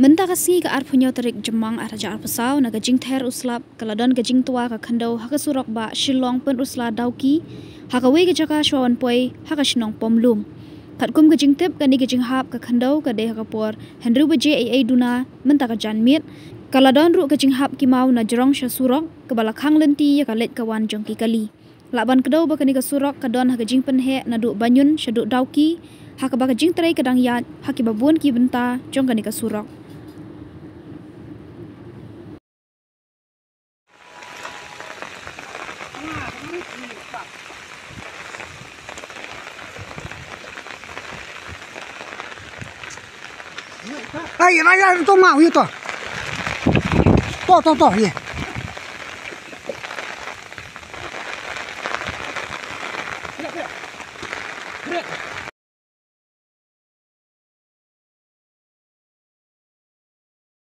Menta kasi ka ar punyo tarik jemang ar raja ar pesau na gajing ther uslap kaladon gajing tua ka khandau haka surok ba Shillong Pynursla dauki haka we gajaka shwawan poi haka shnong pomlum khatkum gajing tip kani gajing hap ka khandau ka de haka por henru baje ai duna menta ka janmit kaladon ru gajing hap ki mau na jorong sha surok ka bala khang lenti ya ka let kawan jongki kali laban kedau ba kani ka surok ka don haka jing penhe na du banyun shadu dauki haka ba gajing trai kadang yat haki babuan ki benta jong kani ka surok. Ay, ay, to mau itu. To, ye. Gerak.